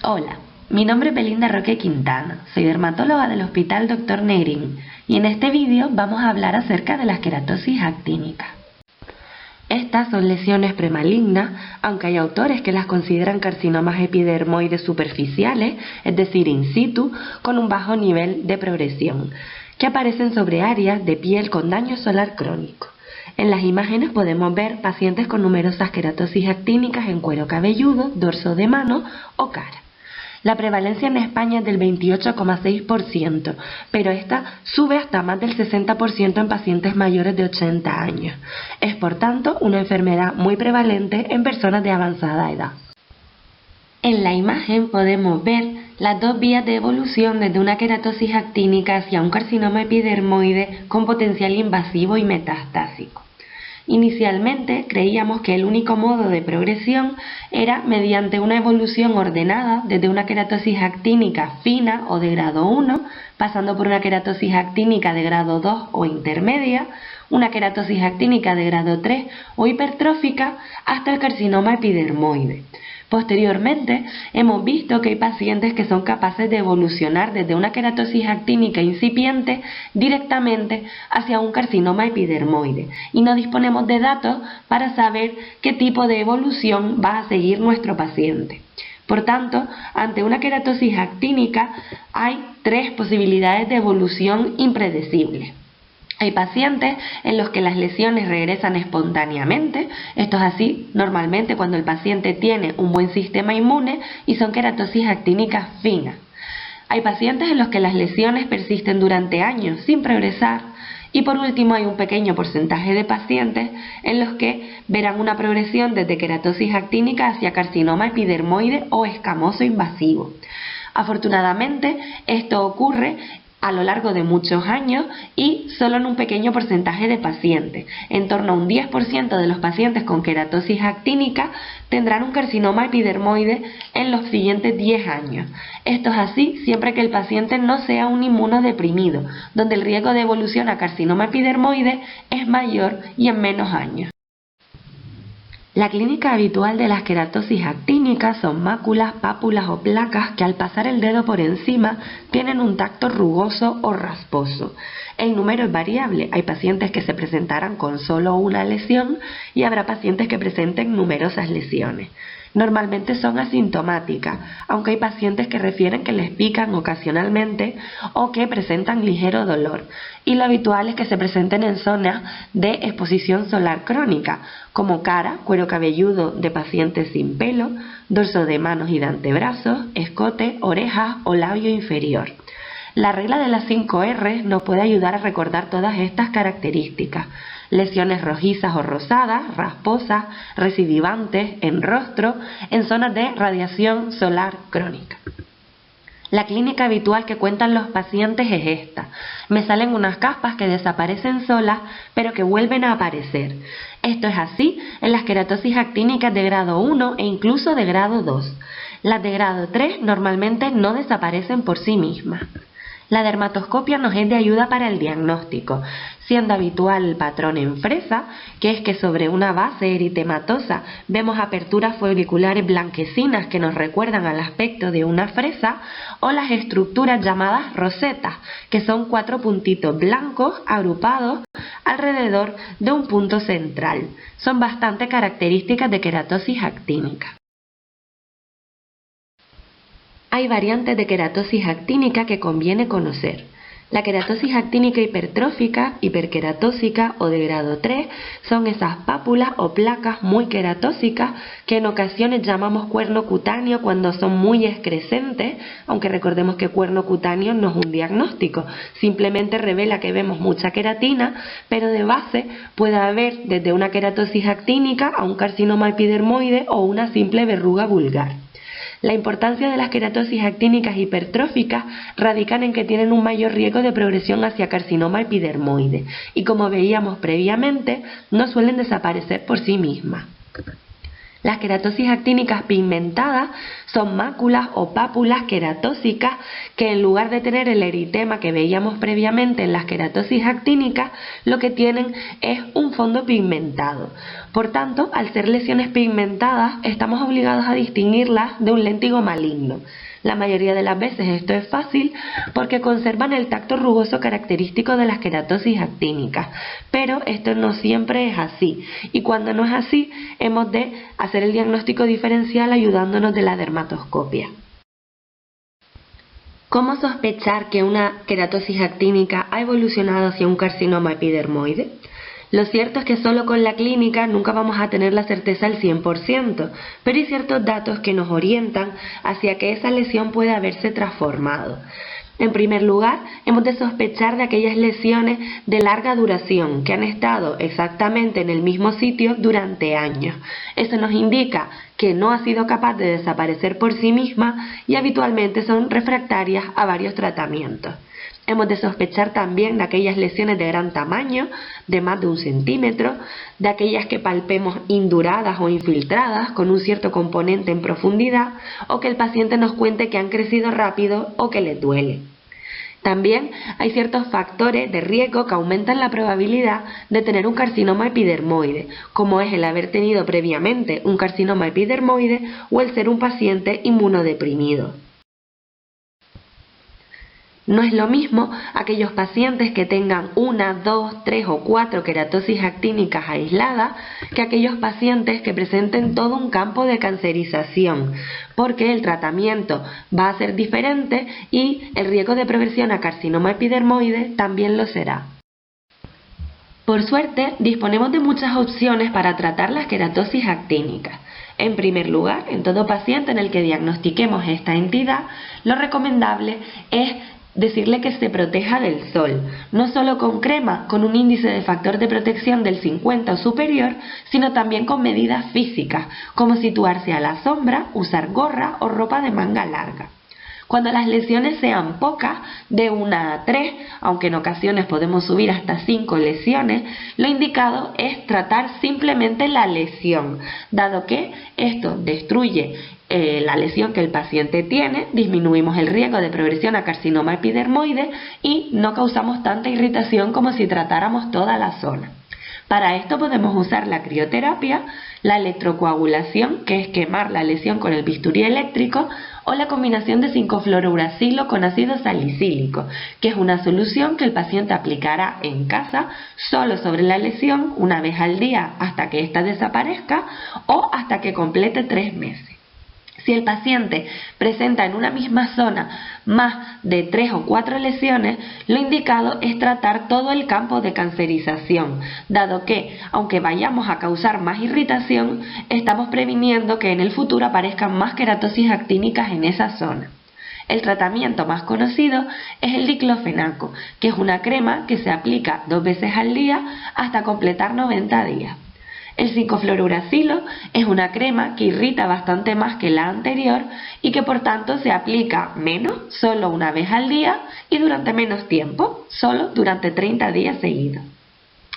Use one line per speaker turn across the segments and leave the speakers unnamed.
Hola, mi nombre es Belinda Roque Quintana, soy dermatóloga del Hospital Dr. Negrín y en este vídeo vamos a hablar acerca de la queratosis actínica. Estas son lesiones premalignas, aunque hay autores que las consideran carcinomas epidermoides superficiales, es decir, in situ, con un bajo nivel de progresión, que aparecen sobre áreas de piel con daño solar crónico. En las imágenes podemos ver pacientes con numerosas queratosis actínicas en cuero cabelludo, dorso de mano o cara. La prevalencia en España es del 28,6%, pero esta sube hasta más del 60% en pacientes mayores de 80 años. Es por tanto una enfermedad muy prevalente en personas de avanzada edad. En la imagen podemos ver las dos vías de evolución desde una queratosis actínica hacia un carcinoma epidermoide con potencial invasivo y metastásico. Inicialmente creíamos que el único modo de progresión era mediante una evolución ordenada desde una queratosis actínica fina o de grado 1, pasando por una queratosis actínica de grado 2 o intermedia, una queratosis actínica de grado 3 o hipertrófica, hasta el carcinoma epidermoide. Posteriormente, hemos visto que hay pacientes que son capaces de evolucionar desde una queratosis actínica incipiente directamente hacia un carcinoma epidermoide y no disponemos de datos para saber qué tipo de evolución va a seguir nuestro paciente. Por tanto, ante una queratosis actínica hay tres posibilidades de evolución impredecibles. Hay pacientes en los que las lesiones regresan espontáneamente, esto es así normalmente cuando el paciente tiene un buen sistema inmune y son queratosis actínicas finas. Hay pacientes en los que las lesiones persisten durante años sin progresar y por último hay un pequeño porcentaje de pacientes en los que verán una progresión desde queratosis actínica hacia carcinoma epidermoide o escamoso invasivo. Afortunadamente esto ocurre a lo largo de muchos años y solo en un pequeño porcentaje de pacientes. En torno a un 10% de los pacientes con queratosis actínica tendrán un carcinoma epidermoide en los siguientes 10 años. Esto es así siempre que el paciente no sea un inmunodeprimido, donde el riesgo de evolución a carcinoma epidermoide es mayor y en menos años. La clínica habitual de las queratosis actínicas son máculas, pápulas o placas que al pasar el dedo por encima tienen un tacto rugoso o rasposo. El número es variable, hay pacientes que se presentarán con solo una lesión y habrá pacientes que presenten numerosas lesiones. Normalmente son asintomáticas, aunque hay pacientes que refieren que les pican ocasionalmente o que presentan ligero dolor. Y lo habitual es que se presenten en zonas de exposición solar crónica, como cara, cuero cabelludo de pacientes sin pelo, dorso de manos y de antebrazos, escote, orejas o labio inferior. La regla de las 5 R nos puede ayudar a recordar todas estas características. Lesiones rojizas o rosadas, rasposas, recidivantes, en rostro, en zonas de radiación solar crónica. La clínica habitual que cuentan los pacientes es esta. Me salen unas caspas que desaparecen solas, pero que vuelven a aparecer. Esto es así en las queratosis actínicas de grado 1 e incluso de grado 2. Las de grado 3 normalmente no desaparecen por sí mismas. La dermatoscopia nos es de ayuda para el diagnóstico, siendo habitual el patrón en fresa, que es que sobre una base eritematosa vemos aperturas folliculares blanquecinas que nos recuerdan al aspecto de una fresa, o las estructuras llamadas rosetas, que son 4 puntitos blancos agrupados alrededor de un punto central. Son bastante características de queratosis actínica. Hay variantes de queratosis actínica que conviene conocer. La queratosis actínica hipertrófica, hiperqueratósica o de grado 3 son esas pápulas o placas muy queratósicas que en ocasiones llamamos cuerno cutáneo cuando son muy excrescentes, aunque recordemos que cuerno cutáneo no es un diagnóstico, simplemente revela que vemos mucha queratina, pero de base puede haber desde una queratosis actínica a un carcinoma epidermoide o una simple verruga vulgar. La importancia de las queratosis actínicas hipertróficas radican en que tienen un mayor riesgo de progresión hacia carcinoma epidermoide y, como veíamos previamente, no suelen desaparecer por sí mismas. Las queratosis actínicas pigmentadas son máculas o pápulas queratósicas que en lugar de tener el eritema que veíamos previamente en las queratosis actínicas, lo que tienen es un fondo pigmentado. Por tanto, al ser lesiones pigmentadas, estamos obligados a distinguirlas de un léntigo maligno. La mayoría de las veces esto es fácil porque conservan el tacto rugoso característico de las queratosis actínicas, pero esto no siempre es así, y cuando no es así hemos de hacer el diagnóstico diferencial ayudándonos de la dermatoscopia. ¿Cómo sospechar que una queratosis actínica ha evolucionado hacia un carcinoma epidermoide? Lo cierto es que solo con la clínica nunca vamos a tener la certeza al 100%, pero hay ciertos datos que nos orientan hacia que esa lesión puede haberse transformado. En primer lugar, hemos de sospechar de aquellas lesiones de larga duración que han estado exactamente en el mismo sitio durante años. Eso nos indica que no ha sido capaz de desaparecer por sí misma y habitualmente son refractarias a varios tratamientos. Hemos de sospechar también de aquellas lesiones de gran tamaño, de más de 1 centímetro, de aquellas que palpemos induradas o infiltradas con un cierto componente en profundidad, o que el paciente nos cuente que han crecido rápido o que les duele. También hay ciertos factores de riesgo que aumentan la probabilidad de tener un carcinoma epidermoide, como es el haber tenido previamente un carcinoma epidermoide o el ser un paciente inmunodeprimido. No es lo mismo aquellos pacientes que tengan 1, 2, 3 o 4 queratosis actínicas aisladas que aquellos pacientes que presenten todo un campo de cancerización, porque el tratamiento va a ser diferente y el riesgo de progresión a carcinoma epidermoide también lo será. Por suerte, disponemos de muchas opciones para tratar las queratosis actínicas. En primer lugar, en todo paciente en el que diagnostiquemos esta entidad, lo recomendable es decirle que se proteja del sol, no solo con crema con un índice de factor de protección del 50 o superior, sino también con medidas físicas, como situarse a la sombra, usar gorra o ropa de manga larga. Cuando las lesiones sean pocas, de 1 a 3, aunque en ocasiones podemos subir hasta 5 lesiones, lo indicado es tratar simplemente la lesión, dado que esto destruye la lesión que el paciente tiene, disminuimos el riesgo de progresión a carcinoma epidermoide y no causamos tanta irritación como si tratáramos toda la zona. Para esto podemos usar la crioterapia, la electrocoagulación, que es quemar la lesión con el bisturí eléctrico, o la combinación de 5-fluorouracilo con ácido salicílico, que es una solución que el paciente aplicará en casa solo sobre la lesión una vez al día hasta que ésta desaparezca o hasta que complete 3 meses. Si el paciente presenta en una misma zona más de 3 o 4 lesiones, lo indicado es tratar todo el campo de cancerización, dado que, aunque vayamos a causar más irritación, estamos previniendo que en el futuro aparezcan más queratosis actínicas en esa zona. El tratamiento más conocido es el diclofenaco, que es una crema que se aplica 2 veces al día hasta completar 90 días. El 5-fluorouracilo es una crema que irrita bastante más que la anterior y que por tanto se aplica menos, solo 1 vez al día y durante menos tiempo, solo durante 30 días seguidos.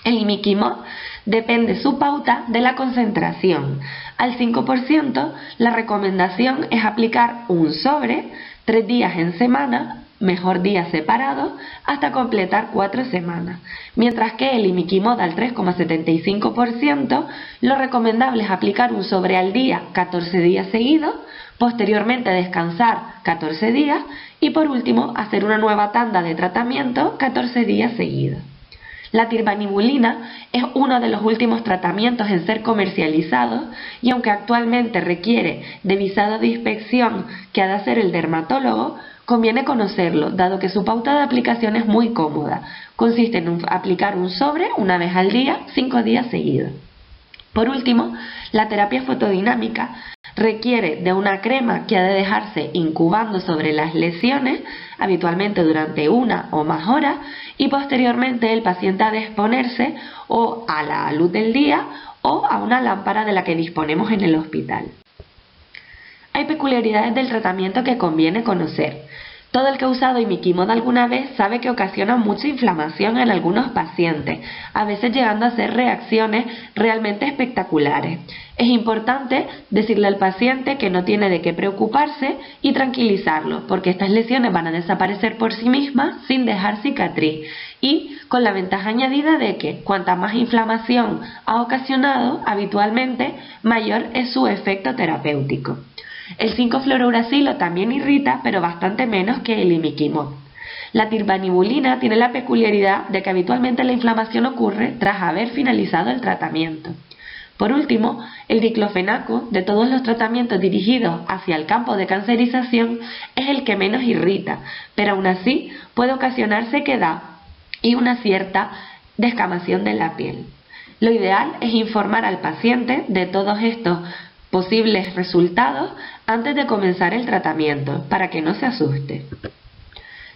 El imiquimod depende su pauta de la concentración. Al 5% la recomendación es aplicar un sobre 3 días en semana, mejor días separados, hasta completar 4 semanas, mientras que el imiquimod al 3,75% lo recomendable es aplicar un sobre al día 14 días seguidos, posteriormente descansar 14 días y por último hacer una nueva tanda de tratamiento 14 días seguidos. La tirbanibulina es uno de los últimos tratamientos en ser comercializados y aunque actualmente requiere de visado de inspección que ha de hacer el dermatólogo, conviene conocerlo, dado que su pauta de aplicación es muy cómoda. Consiste en aplicar un sobre 1 vez al día, 5 días seguidos. Por último, la terapia fotodinámica requiere de una crema que ha de dejarse incubando sobre las lesiones, habitualmente durante 1 o más horas, y posteriormente el paciente ha de exponerse o a la luz del día o a una lámpara de la que disponemos en el hospital. Hay peculiaridades del tratamiento que conviene conocer. Todo el que ha usado imiquimod alguna vez sabe que ocasiona mucha inflamación en algunos pacientes, a veces llegando a ser reacciones realmente espectaculares. Es importante decirle al paciente que no tiene de qué preocuparse y tranquilizarlo, porque estas lesiones van a desaparecer por sí mismas sin dejar cicatriz, y con la ventaja añadida de que cuanta más inflamación ha ocasionado, habitualmente mayor es su efecto terapéutico. El 5-fluorouracilo también irrita, pero bastante menos que el imiquimod. La tirbanibulina tiene la peculiaridad de que habitualmente la inflamación ocurre tras haber finalizado el tratamiento. Por último, el diclofenaco, de todos los tratamientos dirigidos hacia el campo de cancerización, es el que menos irrita, pero aún así puede ocasionar sequedad y una cierta descamación de la piel. Lo ideal es informar al paciente de todos estos posibles resultados antes de comenzar el tratamiento, para que no se asuste.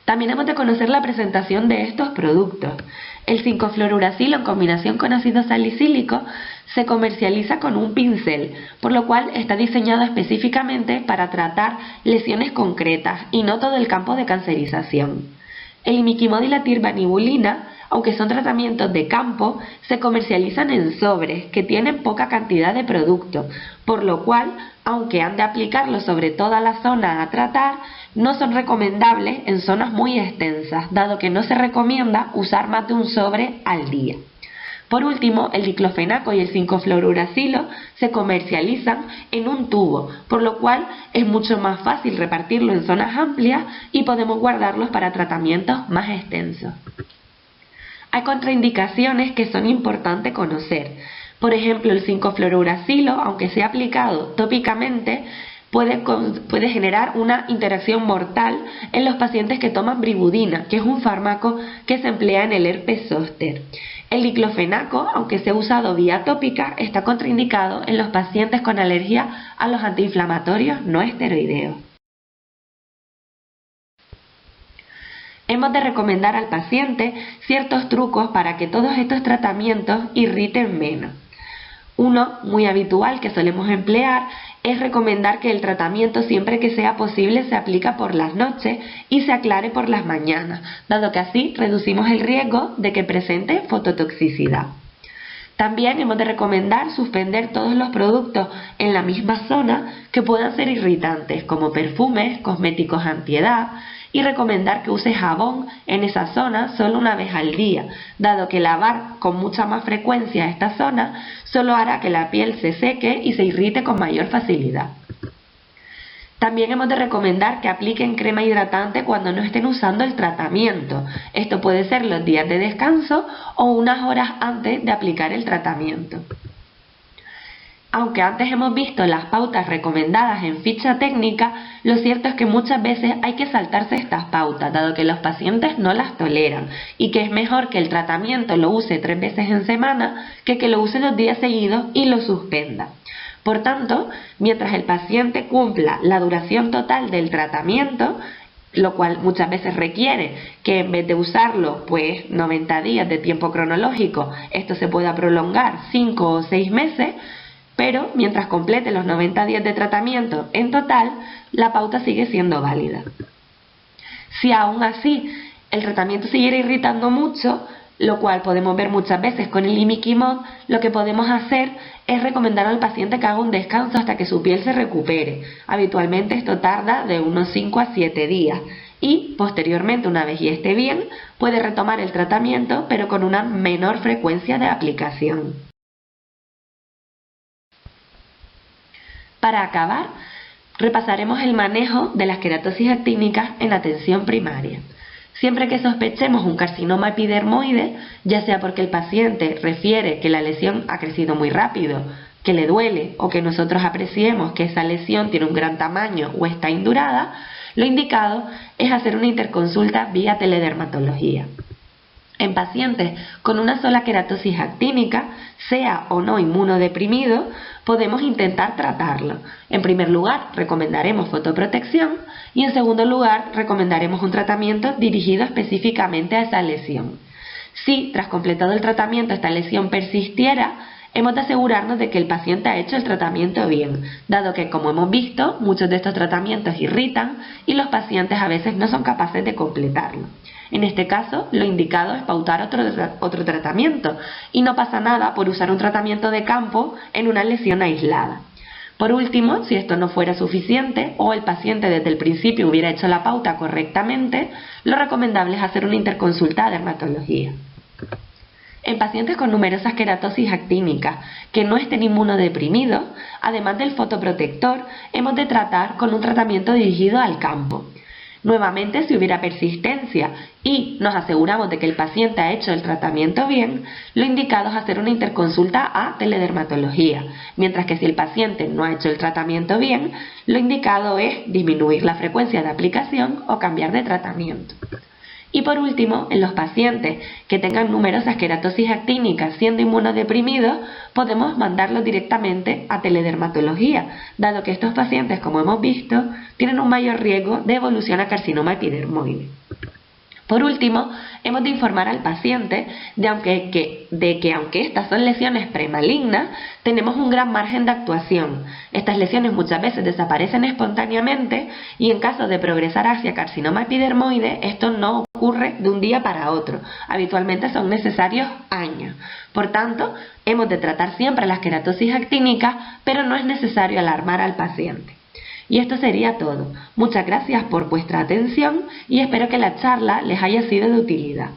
También hemos de conocer la presentación de estos productos. El 5-fluorouracilo en combinación con ácido salicílico se comercializa con un pincel, por lo cual está diseñado específicamente para tratar lesiones concretas y no todo el campo de cancerización. El imiquimod y la tirbanibulina, aunque son tratamientos de campo, se comercializan en sobres que tienen poca cantidad de producto, por lo cual, aunque han de aplicarlo sobre toda la zona a tratar, no son recomendables en zonas muy extensas, dado que no se recomienda usar más de un sobre al día. Por último, el diclofenaco y el 5-fluorouracilo se comercializan en un tubo, por lo cual es mucho más fácil repartirlo en zonas amplias y podemos guardarlos para tratamientos más extensos. Hay contraindicaciones que son importantes conocer. Por ejemplo, el 5-fluorouracilo, aunque sea aplicado tópicamente, puede generar una interacción mortal en los pacientes que toman bribudina, que es un fármaco que se emplea en el herpes zóster. El diclofenaco, aunque sea usado vía tópica, está contraindicado en los pacientes con alergia a los antiinflamatorios no esteroideos. Hemos de recomendar al paciente ciertos trucos para que todos estos tratamientos irriten menos. Uno muy habitual que solemos emplear es recomendar que el tratamiento, siempre que sea posible, se aplica por las noches y se aclare por las mañanas, dado que así reducimos el riesgo de que presente fototoxicidad. También hemos de recomendar suspender todos los productos en la misma zona que puedan ser irritantes, como perfumes, cosméticos antiedad, y recomendar que use jabón en esa zona solo una vez al día, dado que lavar con mucha más frecuencia esta zona solo hará que la piel se seque y se irrite con mayor facilidad. También hemos de recomendar que apliquen crema hidratante cuando no estén usando el tratamiento. Esto puede ser los días de descanso o unas horas antes de aplicar el tratamiento. Aunque antes hemos visto las pautas recomendadas en ficha técnica, lo cierto es que muchas veces hay que saltarse estas pautas, dado que los pacientes no las toleran, y que es mejor que el tratamiento lo use 3 veces en semana que lo use los días seguidos y lo suspenda. Por tanto, mientras el paciente cumpla la duración total del tratamiento, lo cual muchas veces requiere que en vez de usarlo 90 días de tiempo cronológico, esto se pueda prolongar 5 o 6 meses, pero mientras complete los 90 días de tratamiento en total, la pauta sigue siendo válida. Si aún así el tratamiento siguiera irritando mucho, lo cual podemos ver muchas veces con el imiquimod, lo que podemos hacer es recomendar al paciente que haga un descanso hasta que su piel se recupere. Habitualmente esto tarda de unos 5 a 7 días y posteriormente, una vez ya esté bien, puede retomar el tratamiento, pero con una menor frecuencia de aplicación. Para acabar, repasaremos el manejo de las queratosis actínicas en atención primaria. Siempre que sospechemos un carcinoma epidermoide, ya sea porque el paciente refiere que la lesión ha crecido muy rápido, que le duele o que nosotros apreciemos que esa lesión tiene un gran tamaño o está indurada, lo indicado es hacer una interconsulta vía teledermatología. En pacientes con una sola queratosis actínica, sea o no inmunodeprimido, podemos intentar tratarlo. En primer lugar, recomendaremos fotoprotección y en segundo lugar, recomendaremos un tratamiento dirigido específicamente a esa lesión. Si, tras completado el tratamiento, esta lesión persistiera, hemos de asegurarnos de que el paciente ha hecho el tratamiento bien, dado que, como hemos visto, muchos de estos tratamientos irritan y los pacientes a veces no son capaces de completarlo. En este caso, lo indicado es pautar otro tratamiento y no pasa nada por usar un tratamiento de campo en una lesión aislada. Por último, si esto no fuera suficiente o el paciente desde el principio hubiera hecho la pauta correctamente, lo recomendable es hacer una interconsulta a dermatología. En pacientes con numerosas queratosis actínicas que no estén inmunodeprimidos, además del fotoprotector, hemos de tratar con un tratamiento dirigido al campo. Nuevamente, si hubiera persistencia y nos aseguramos de que el paciente ha hecho el tratamiento bien, lo indicado es hacer una interconsulta a teledermatología, mientras que si el paciente no ha hecho el tratamiento bien, lo indicado es disminuir la frecuencia de aplicación o cambiar de tratamiento. Y por último, en los pacientes que tengan numerosas queratosis actínicas siendo inmunodeprimidos, podemos mandarlos directamente a teledermatología, dado que estos pacientes, como hemos visto, tienen un mayor riesgo de evolución a carcinoma epidermoide. Por último, hemos de informar al paciente de que aunque estas son lesiones premalignas, tenemos un gran margen de actuación. Estas lesiones muchas veces desaparecen espontáneamente y en caso de progresar hacia carcinoma epidermoide, esto no ocurre de un día para otro. Habitualmente son necesarios años. Por tanto, hemos de tratar siempre las queratosis actínicas, pero no es necesario alarmar al paciente. Y esto sería todo. Muchas gracias por vuestra atención y espero que la charla les haya sido de utilidad.